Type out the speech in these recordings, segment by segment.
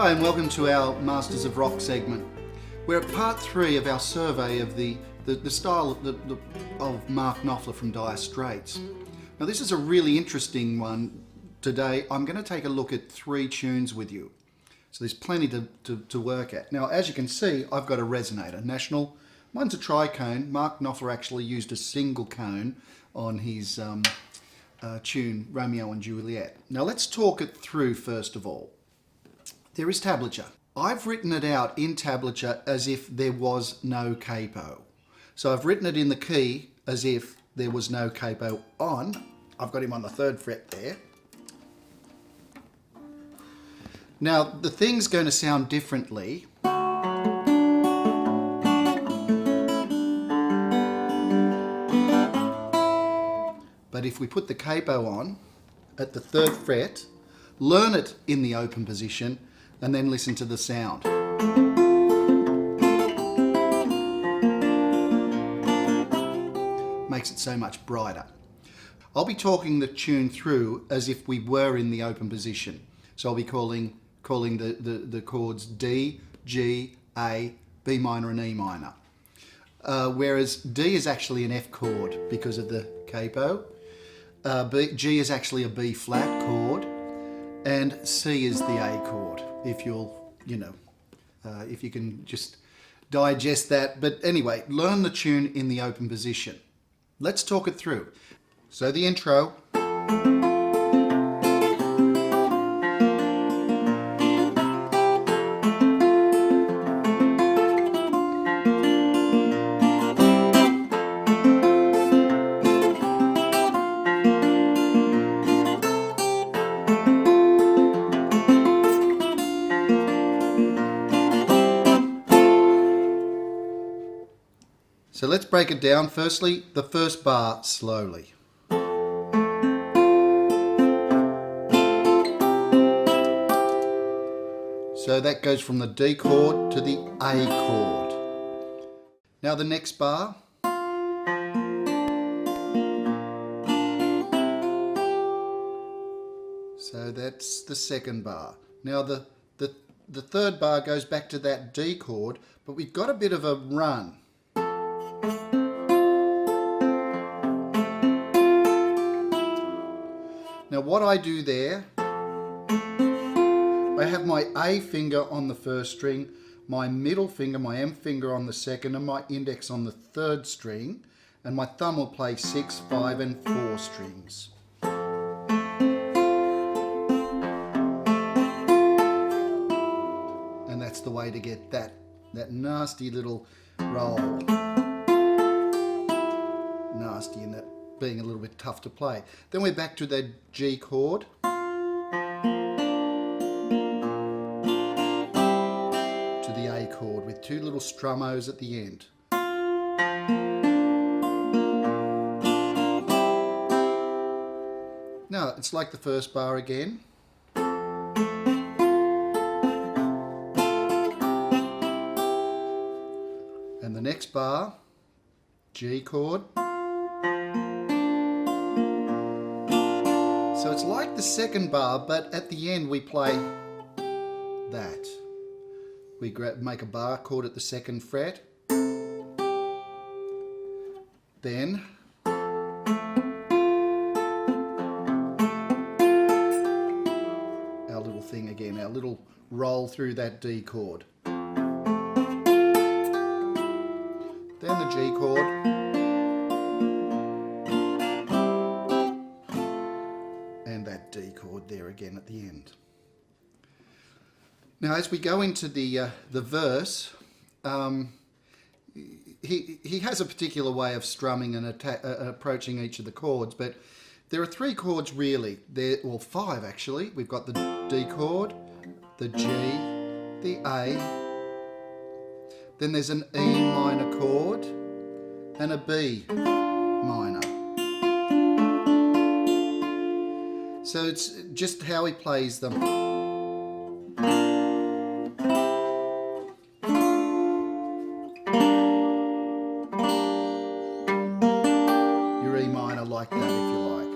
Hi and welcome to our Masters of Rock segment. We're at part 3 of our survey of the style of Mark Knopfler from Dire Straits. Now this is a really interesting one today. I'm going to take a look at 3 tunes with you. So there's plenty to work at. Now as you can see, I've got a resonator. National, mine's a tricone. Mark Knopfler actually used a single cone on his tune Romeo and Juliet. Now let's talk it through first of all. There is tablature. I've written it out in tablature as if there was no capo. So I've written it in the key as if there was no capo on. I've got him on the 3rd fret there. Now the thing's going to sound differently. But if we put the capo on at the 3rd fret, learn it in the open position, and then listen to the sound. Makes it so much brighter. I'll be talking the tune through as if we were in the open position. So I'll be calling the chords D, G, A, B minor and E minor. Whereas D is actually an F chord because of the capo. G is actually a B flat chord. And C is the A chord, if you'll, if you can just digest that. But anyway, learn the tune in the open position. Let's talk it through. So the intro. So let's break it down. Firstly, the first bar slowly. So that goes from the D chord to the A chord. Now the next bar. So that's the 2nd bar. Now the 3rd bar goes back to that D chord, but we've got a bit of a run. Now what I do there, I have my A finger on the 1st string, my middle finger, my M finger on the 2nd, and my index on the 3rd string, and my thumb will play 6, 5 and 4 strings. And that's the way to get that nasty little roll. Nasty in that being a little bit tough to play. Then we're back to the G chord. To the A chord with 2 little strummos at the end. Now it's like the first bar again. And the next bar, G chord. So it's like the 2nd bar, but at the end we play that. We make a bar chord at the 2nd fret. Then our little thing again, our little roll through that D chord. Then the G chord. That D chord there again at the end. Now as we go into the verse, he has a particular way of strumming and approaching each of the chords, but there are 3 chords really, or 5 actually. We've got the D chord, the G, the A, then there's an E minor chord and a B minor. So it's just how he plays them. Your E minor like that if you like.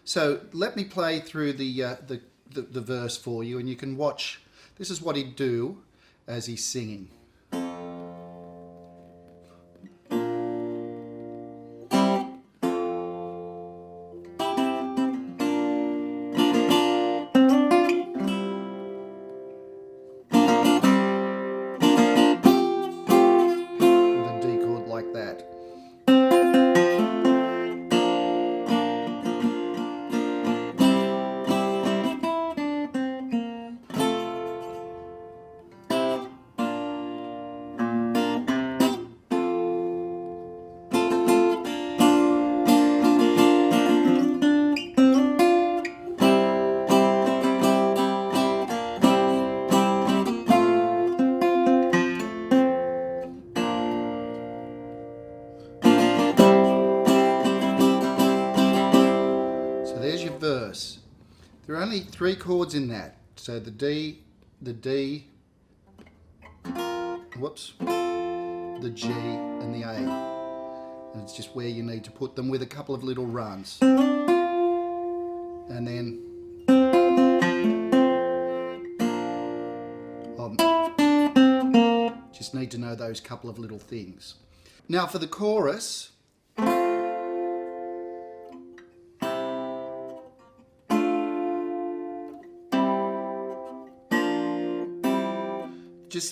So let me play through the the verse for you, and you can watch. This is what he'd do as he's singing. Verse. There are only 3 chords in that. So the D, the G and the A. And it's just where you need to put them with a couple of little runs. And then just need to know those couple of little things. Now for the chorus,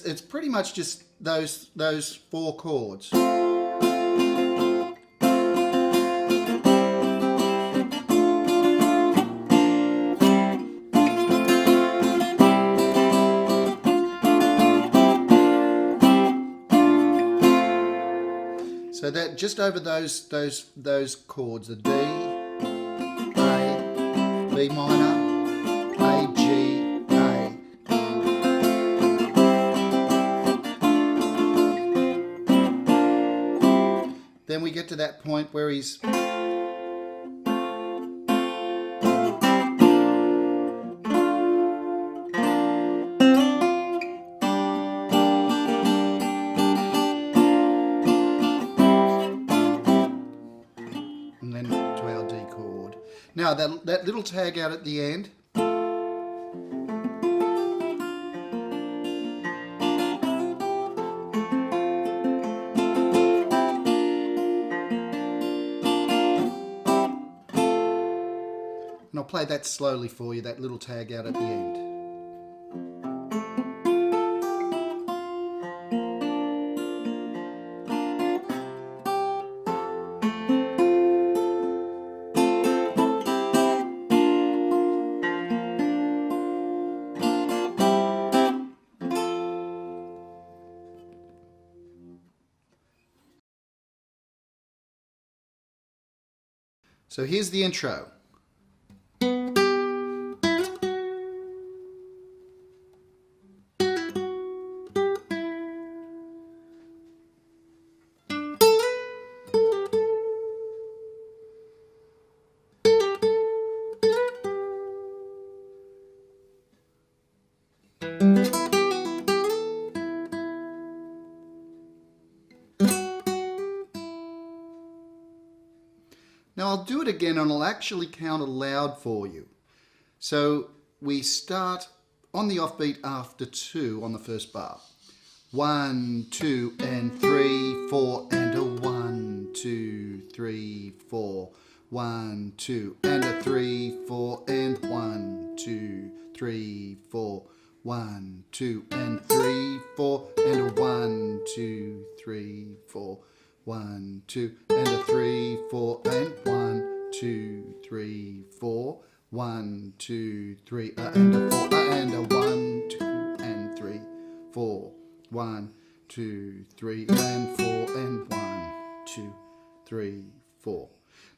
it's pretty much just those 4 chords. So that just over those chords, the D, A, B minor, A, G, A. Then we get to that point where he's and then to our D chord. Now that little tag out at the end, and I'll play that slowly for you, that little tag out at the end. So here's the intro. Now I'll do it again and I'll actually count aloud for you. So we start on the offbeat after 2 on the first bar. 1, 2 and 3, 4 and a 1, 2, 3, 4. 1, 2 and a 3, 4 and 1, 2, 3, 4. 1, 2 and 3, 4 and a 1, 2, 3, 4. 1, 2 and a 3, 4 and 1, 2, 3, 4. 1, 2, 3 and a 4 and a 1, 2 and 3, 4. 1, 2, 3 and 4 and 1, 2, 3, 4.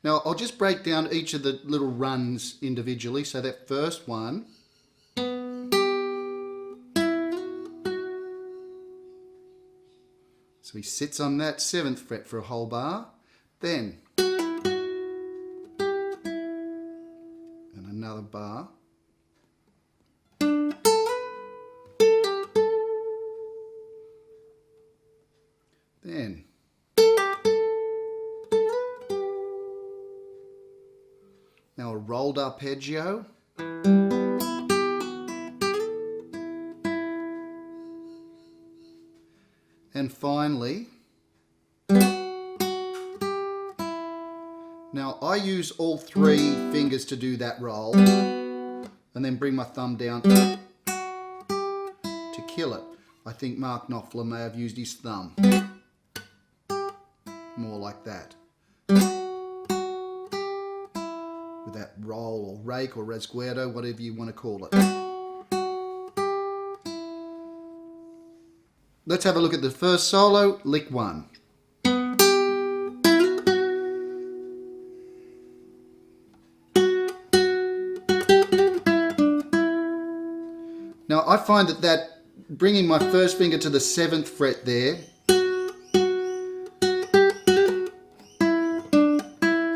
Now I'll just break down each of the little runs individually. So that first one, so he sits on that 7th fret for a whole bar, then and another bar, then now a rolled arpeggio, then finally, now I use all 3 fingers to do that roll, and then bring my thumb down to kill it. I think Mark Knopfler may have used his thumb. More like that. With that roll or rake or rasguardo, whatever you want to call it. Let's have a look at the first solo, lick 1. Now I find that bringing my first finger to the 7th fret there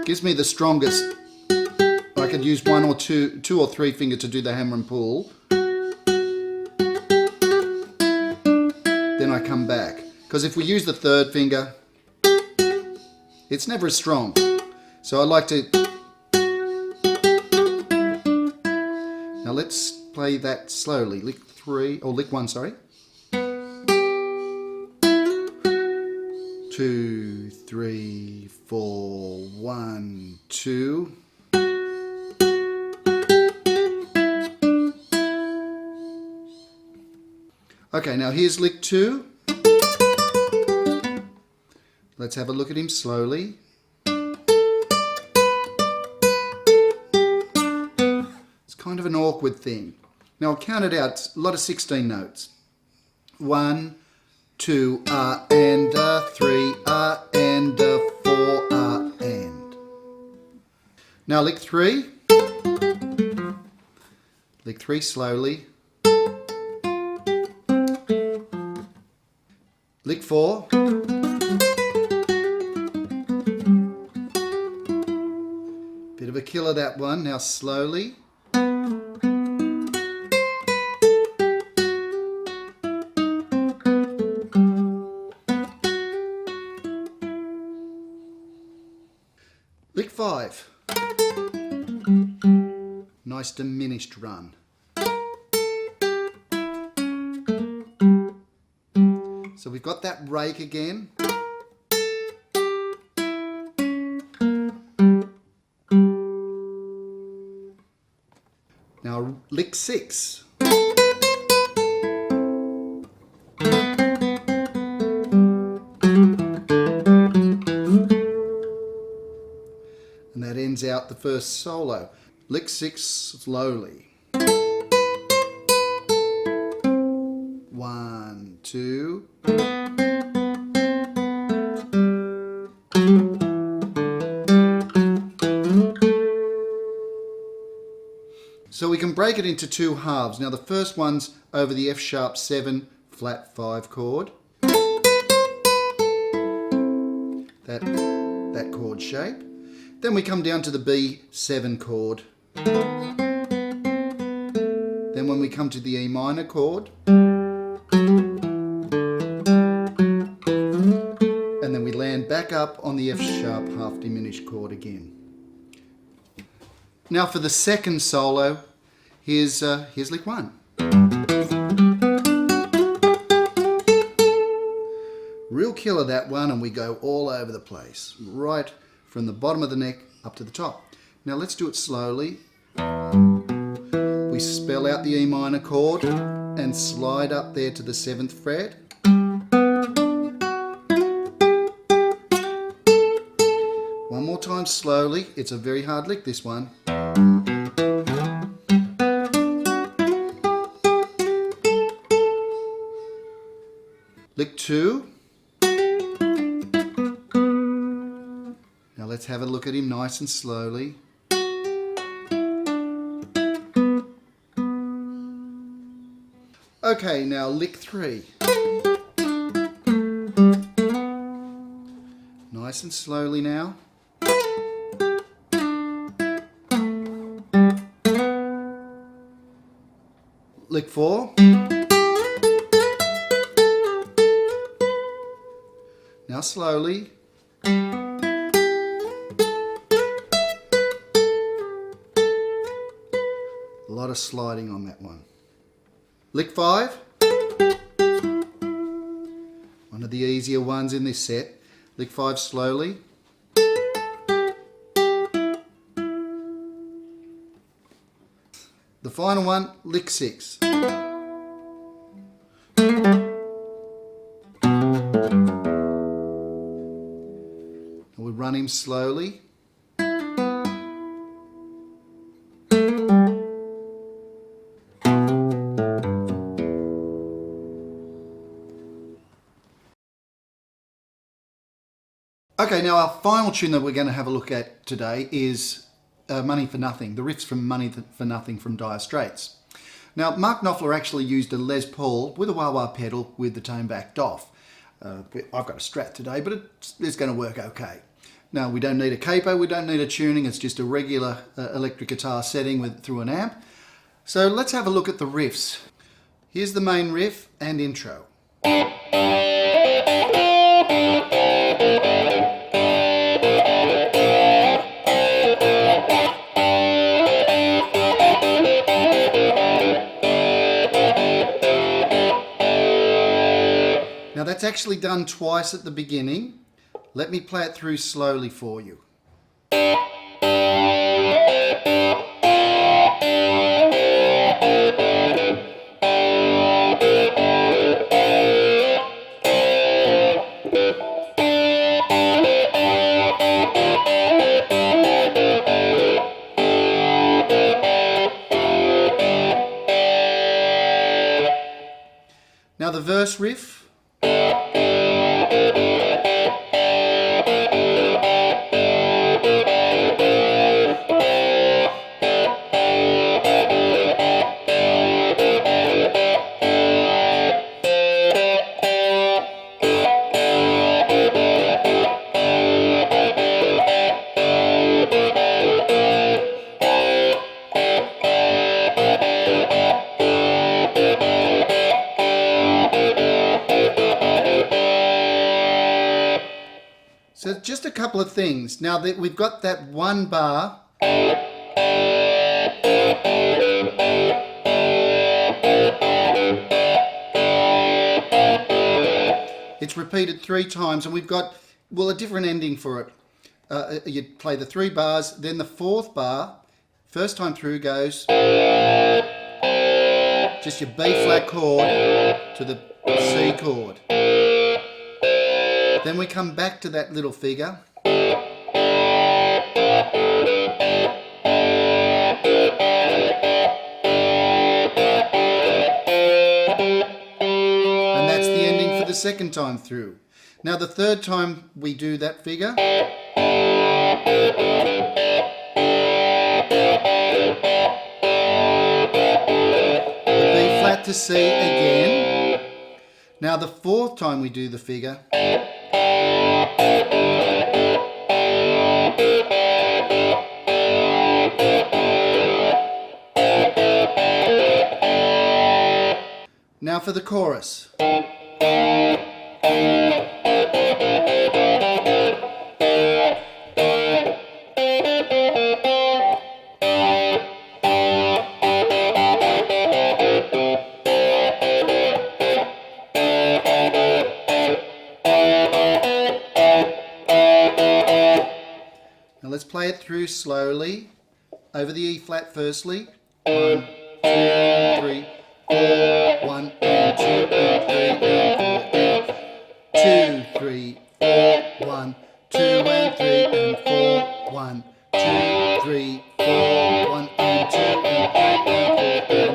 gives me the strongest. I could use 1 or 2 or 3 finger to do the hammer and pull. Then I come back. Because if we use the 3rd finger, it's never as strong. So I like to... Now let's play that slowly. Lick 3, or lick 1, sorry. 2, 3, 4, 1, 2. Okay, now here's lick 2. Let's have a look at him slowly. It's kind of an awkward thing. Now I'll count it out. It's a lot of 16 notes. 1, 2, and 3, and 4, and. Now lick 3. Lick 3 slowly. Lick 4. Bit of a killer that one. Now slowly. Lick 5. Nice diminished run. So we've got that rake again. Now lick 6. And that ends out the first solo. Lick 6 slowly. 1, 2. So we can break it into 2 halves. Now the first one's over the F sharp 7 flat 5 chord. That chord shape. Then we come down to the B7 chord. Then when we come to the E minor chord. And then we land back up on the F sharp half diminished chord again. Now for the second solo, here's lick 1. Real killer that one, and we go all over the place, right from the bottom of the neck up to the top. Now let's do it slowly. We spell out the E minor chord and slide up there to the 7th fret. One more time slowly. It's a very hard lick, this one. Lick 2. Now let's have a look at him nice and slowly. Okay, now lick 3. Nice and slowly now. Lick 4. Now slowly. A lot of sliding on that one. Lick 5. One of the easier ones in this set. Lick 5 slowly. The final one, lick 6. We'll run him slowly. Okay, now our final tune that we're going to have a look at today is Money for Nothing, the riffs from Money for Nothing from Dire Straits. Now, Mark Knopfler actually used a Les Paul with a wah-wah pedal with the tone backed off. I've got a Strat today, but it's going to work okay. Now, we don't need a capo, we don't need a tuning, it's just a regular electric guitar setting through an amp. So let's have a look at the riffs. Here's the main riff and intro. Now that's actually done twice at the beginning. Let me play it through slowly for you. Now the verse riff. So just a couple of things. Now that we've got that one bar, it's repeated 3 times, and we've got, well, a different ending for it. You play the 3 bars, then the 4th bar, first time through goes just your B flat chord to the C chord. Then we come back to that little figure. And that's the ending for the second time through. Now the third time we do that figure, the B flat to C again. Now the 4th time we do the figure, now for the chorus. Now let's play it through slowly. Over the E flat firstly. 1, 2, 3, 4. 1 and 2 and 3 and 4 and 2, 3, 4. 1, 2 and 3 and 4. 1, 2, 3, 4. 1 and 2 and 3 and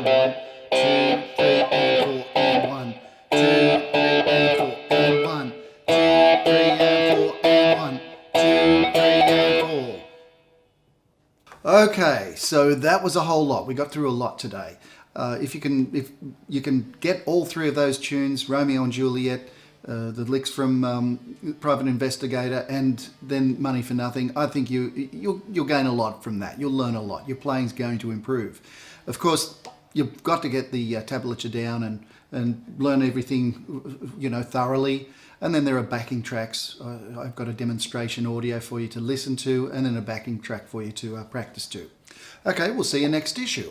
4 and 1, 2, 3 and 4 and 1, 2, 3 and 4 and 1, 2, 3 and 4 and 1, 2, 3 and 4. Okay, so that was a whole lot. We got through a lot today. If you can get all 3 of those tunes, Romeo and Juliet, the licks from Private Investigator, and then Money for Nothing, I think you'll gain a lot from that. You'll learn a lot. Your playing's going to improve. Of course, you've got to get the tablature down and learn everything, thoroughly. And then there are backing tracks. I've got a demonstration audio for you to listen to, and then a backing track for you to practice to. Okay, we'll see you next issue.